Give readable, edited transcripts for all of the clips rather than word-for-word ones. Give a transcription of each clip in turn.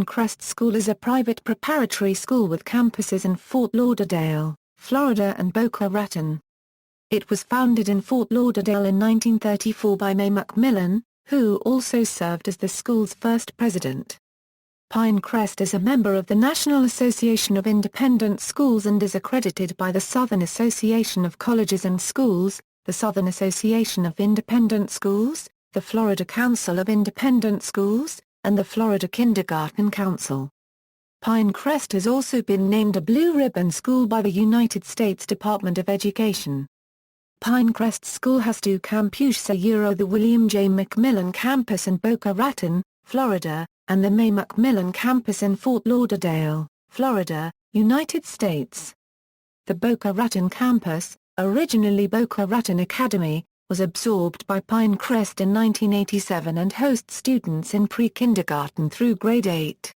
Crest School is a private preparatory school with campuses in Fort Lauderdale, Florida and Boca Raton. It was founded in Fort Lauderdale in 1934 by Mae McMillan, who also served as the school's first president. Pinecrest is a member of the National Association of Independent Schools and is accredited by the Southern Association of Colleges and Schools, the Southern Association of Independent Schools, the Florida Council of Independent Schools, and the Florida Kindergarten Council. Pinecrest has also been named a Blue Ribbon School by the United States Department of Education. Pinecrest School has two campuses: the William J. McMillan Campus in Boca Raton, Florida, and the Mae McMillan Campus in Fort Lauderdale, Florida, United States. The Boca Raton campus, originally Boca Raton Academy, was absorbed by Pinecrest in 1987 and hosts students in pre-kindergarten through grade 8.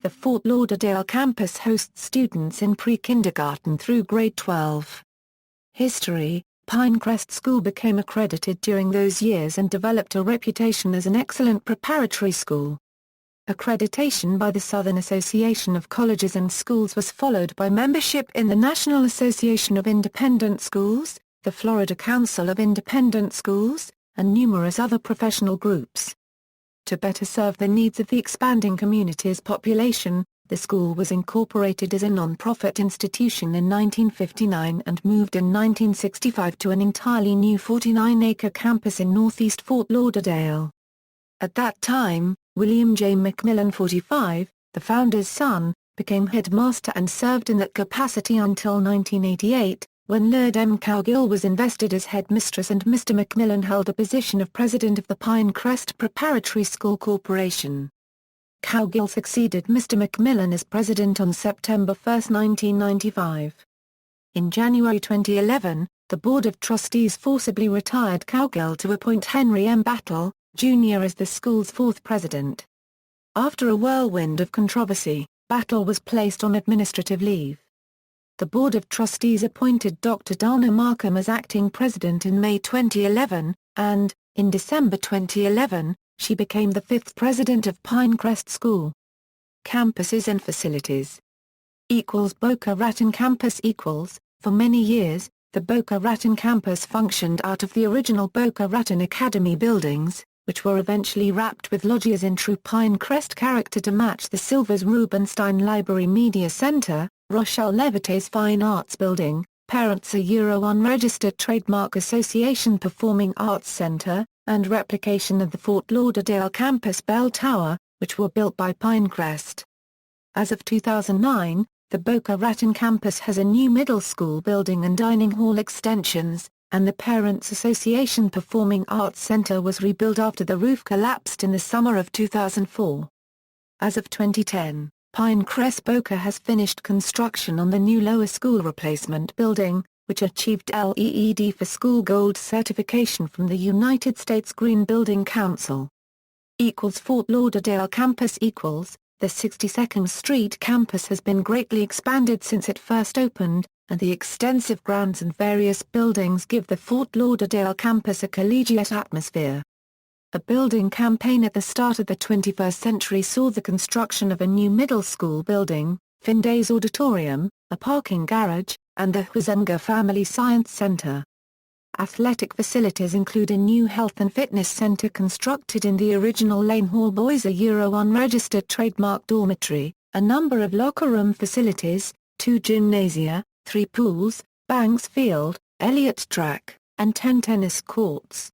The Fort Lauderdale campus hosts students in pre-kindergarten through grade 12. History: Pinecrest School became accredited during those years and developed a reputation as an excellent preparatory school. Accreditation by the Southern Association of Colleges and Schools was followed by membership in the National Association of Independent Schools, the Florida Council of Independent Schools, and numerous other professional groups. To better serve the needs of the expanding community's population, the school was incorporated as a non-profit institution in 1959 and moved in 1965 to an entirely new 49-acre campus in northeast Fort Lauderdale. At that time, William J. McMillan, 45, the founder's son, became headmaster and served in that capacity until 1988, when Lord M. Cowgill was invested as headmistress and Mr. McMillan held a position of president of the Pinecrest Preparatory School Corporation. Cowgill succeeded Mr. McMillan as president on September 1, 1995. In January 2011, the Board of Trustees forcibly retired Cowgill to appoint Henry M. Battle, Jr. as the school's fourth president. After a whirlwind of controversy, Battle was placed on administrative leave. The Board of Trustees appointed Dr. Dana Markham as acting president in May 2011, and, in December 2011, she became the fifth president of Pinecrest School. Campuses and facilities. Boca Raton Campus. For many years, the Boca Raton campus functioned out of the original Boca Raton Academy buildings, which were eventually wrapped with loggias in true Pinecrest character to match the Silver's Rubenstein Library Media Center, Rochelle Levité's Fine Arts Building, Parents Unregistered Trademark Association Performing Arts Center, and replication of the Fort Lauderdale campus bell tower, which were built by Pinecrest. As of 2009, the Boca Raton campus has a new middle school building and dining hall extensions, and the Parents Association Performing Arts Center was rebuilt after the roof collapsed in the summer of 2004. As of 2010, Pinecrest Boca has finished construction on the new lower school replacement building, which achieved LEED for School Gold certification from the United States Green Building Council. Fort Lauderdale Campus. The 62nd Street campus has been greatly expanded since it first opened, and the extensive grounds and various buildings give the Fort Lauderdale campus a collegiate atmosphere. A building campaign at the start of the 21st century saw the construction of a new middle school building, Finday's Auditorium, a parking garage, and the Huizenga Family Science Center. Athletic facilities include a new health and fitness center constructed in the original Lane Hall Boys unregistered trademark dormitory, a number of locker room facilities, 2 gymnasia, 3 pools, Banks Field, Elliott Track, and 10 tennis courts.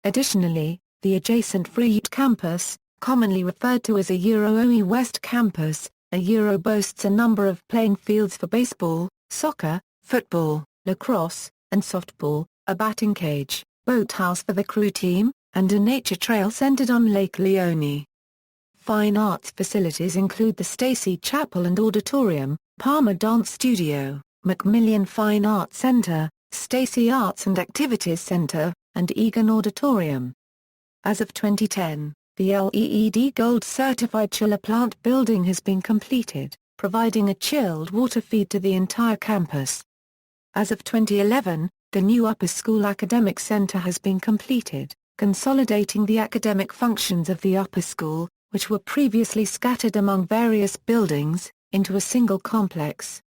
Additionally, the adjacent Freehute campus, commonly referred to as a OE West campus, boasts a number of playing fields for baseball, soccer, football, lacrosse, and softball, a batting cage, boathouse for the crew team, and a nature trail centered on Lake Leone. Fine arts facilities include the Stacy Chapel and Auditorium, Palmer Dance Studio, McMillan Fine Arts Center, Stacy Arts and Activities Center, and Egan Auditorium. As of 2010, the LEED Gold certified chiller plant building has been completed, providing a chilled water feed to the entire campus. As of 2011, the new Upper School Academic Center has been completed, consolidating the academic functions of the upper school, which were previously scattered among various buildings, into a single complex.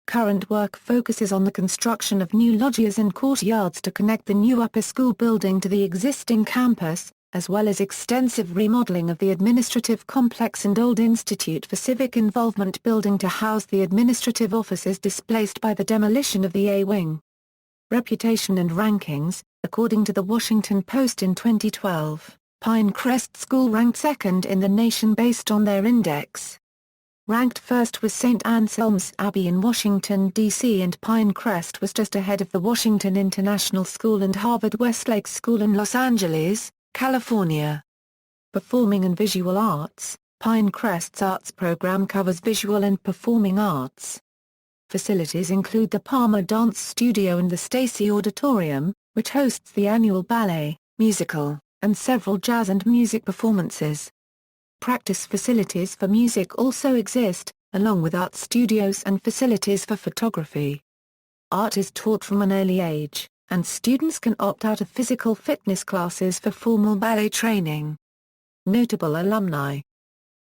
Current work focuses on the construction of new loggias and courtyards to connect the new upper school building to the existing campus, as well as extensive remodeling of the administrative complex and old Institute for Civic Involvement building to house the administrative offices displaced by the demolition of the A Wing. Reputation and rankings. According to the Washington Post in 2012, Pinecrest School ranked second in the nation based on their index. Ranked first was St. Anselm's Abbey in Washington, D.C. and Pinecrest was just ahead of the Washington International School and Harvard Westlake School in Los Angeles, California. Performing and Visual Arts. Pinecrest's arts program covers visual and performing arts. Facilities include the Palmer Dance Studio and the Stacy Auditorium, which hosts the annual ballet, musical, and several jazz and music performances. Practice facilities for music also exist, along with art studios and facilities for photography. Art is taught from an early age, and students can opt out of physical fitness classes for formal ballet training. Notable alumni.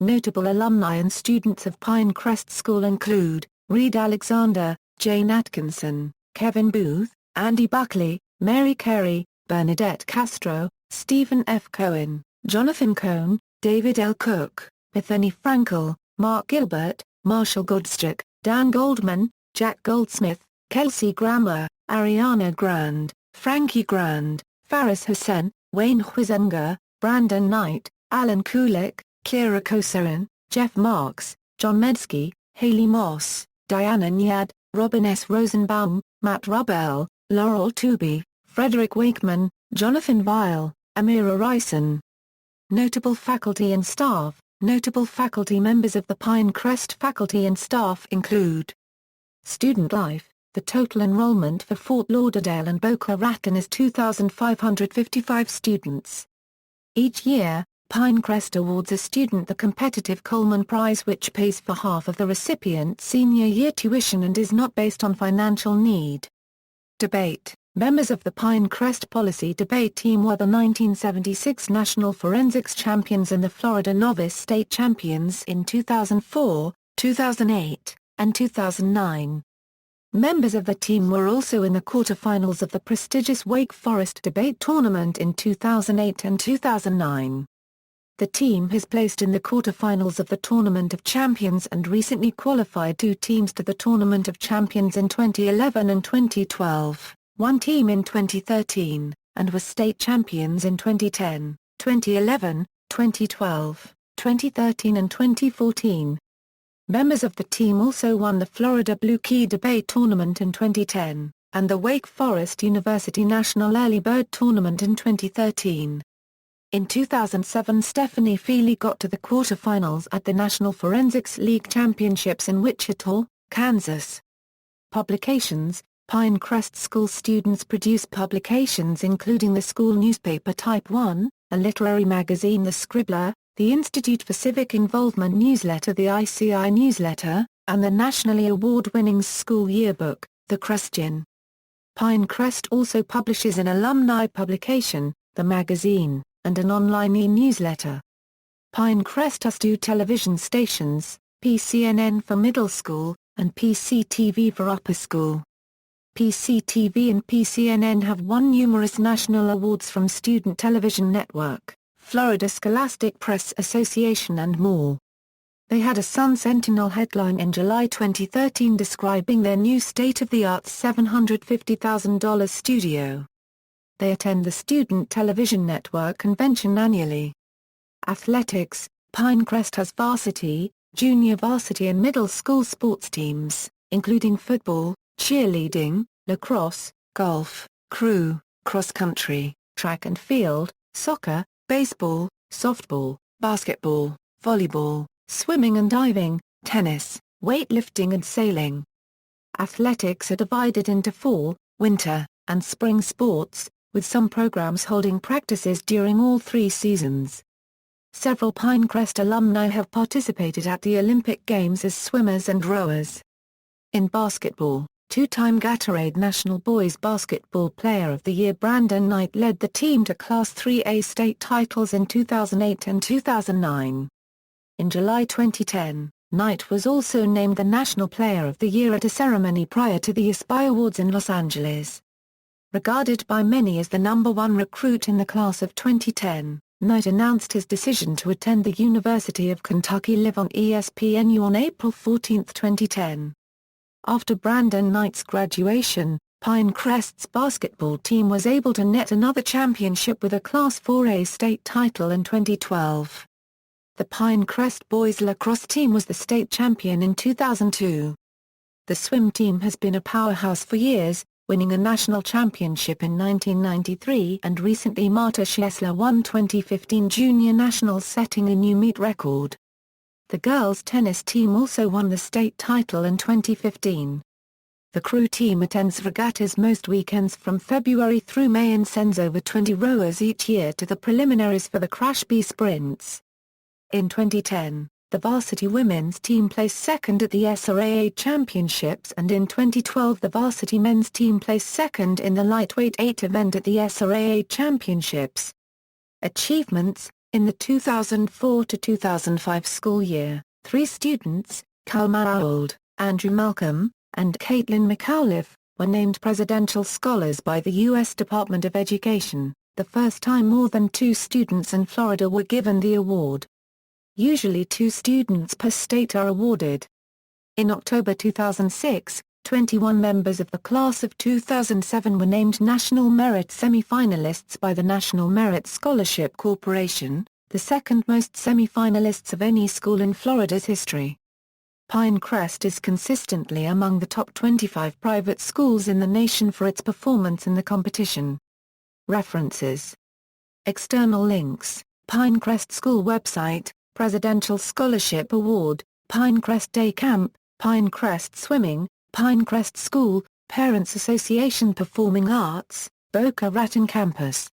Notable alumni and students of Pinecrest School include Reed Alexander, Jane Atkinson, Kevin Booth, Andy Buckley, Mary Carey, Bernadette Castro, Stephen F. Cohen, Jonathan Cohn, David L. Cook, Bethany Frankel, Mark Gilbert, Marshall Goodstrick, Dan Goldman, Jack Goldsmith, Kelsey Grammer, Ariana Grande, Frankie Grande, Faris Hassan, Wayne Huizenga, Brandon Knight, Alan Kulik, Kira Kosaran, Jeff Marks, John Medsky, Haley Moss, Diana Nyad, Robin S. Rosenbaum, Matt Rubel, Laurel Tooby, Frederick Wakeman, Jonathan Weil, Amira Ryson. Notable faculty and staff. Notable faculty members of the Pinecrest faculty and staff include Student life. The total enrollment for Fort Lauderdale and Boca Raton is 2,555 students. Each year, Pinecrest awards a student the competitive Coleman Prize, which pays for half of the recipient's senior year tuition and is not based on financial need. Debate. Members of the Pinecrest Policy Debate Team were the 1976 National Forensics Champions and the Florida Novice State Champions in 2004, 2008, and 2009. Members of the team were also in the quarterfinals of the prestigious Wake Forest Debate Tournament in 2008 and 2009. The team has placed in the quarterfinals of the Tournament of Champions and recently qualified 2 teams to the Tournament of Champions in 2011 and 2012. 1 team in 2013, and was state champions in 2010, 2011, 2012, 2013 and 2014. Members of the team also won the Florida Blue Key Debate Tournament in 2010, and the Wake Forest University National Early Bird Tournament in 2013. In 2007, Stephanie Feely got to the quarterfinals at the National Forensics League Championships in Wichita, Kansas. Publications. Pinecrest School students produce publications including the school newspaper Type 1, a literary magazine The Scribbler, the Institute for Civic Involvement newsletter The ICI newsletter, and the nationally award-winning school yearbook, The Christian. Pinecrest also publishes an alumni publication, The Magazine, and an online e-newsletter. Pinecrest has 2 television stations, PCNN for middle school, and PCTV for upper school. PCTV and PCNN have won numerous national awards from Student Television Network, Florida Scholastic Press Association and more. They had a Sun-Sentinel headline in July 2013 describing their new state-of-the-art $750,000 studio. They attend the Student Television Network convention annually. Athletics. Pinecrest has varsity, junior varsity and middle school sports teams, including football, cheerleading, lacrosse, golf, crew, cross-country, track and field, soccer, baseball, softball, basketball, volleyball, swimming and diving, tennis, weightlifting and sailing. Athletics are divided into fall, winter, and spring sports, with some programs holding practices during all 3 seasons. Several Pinecrest alumni have participated at the Olympic Games as swimmers and rowers. In basketball, Two-time Gatorade National Boys Basketball Player of the Year Brandon Knight led the team to Class 3A state titles in 2008 and 2009. In July 2010, Knight was also named the National Player of the Year at a ceremony prior to the ESPY Awards in Los Angeles. Regarded by many as the #1 recruit in the class of 2010, Knight announced his decision to attend the University of Kentucky Live on ESPNU on April 14, 2010. After Brandon Knight's graduation, Pinecrest's basketball team was able to net another championship with a Class 4A state title in 2012. The Pinecrest boys lacrosse team was the state champion in 2002. The swim team has been a powerhouse for years, winning a national championship in 1993 and recently Marta Schiessler won 2015 Junior Nationals, setting a new meet record. The girls' tennis team also won the state title in 2015. The crew team attends regattas most weekends from February through May and sends over 20 rowers each year to the preliminaries for the Crash B sprints. In 2010, the varsity women's team placed second at the SRAA Championships, and in 2012 the varsity men's team placed second in the lightweight 8 event at the SRAA Championships. Achievements: in the 2004 to 2005 school year, 3 students, Kalma Auld, Andrew Malcolm, and Caitlin McAuliffe, were named Presidential Scholars by the U.S. Department of Education, the first time more than 2 students in Florida were given the award. Usually 2 students per state are awarded. In October 2006, 21 members of the class of 2007 were named National Merit semi-finalists by the National Merit Scholarship Corporation, the second most semi-finalists of any school in Florida's history. Pinecrest is consistently among the top 25 private schools in the nation for its performance in the competition. References. External links: Pinecrest School website, Presidential Scholarship Award, Pinecrest Day Camp, Pinecrest Swimming, Pinecrest School, Parents Association Performing Arts, Boca Raton Campus.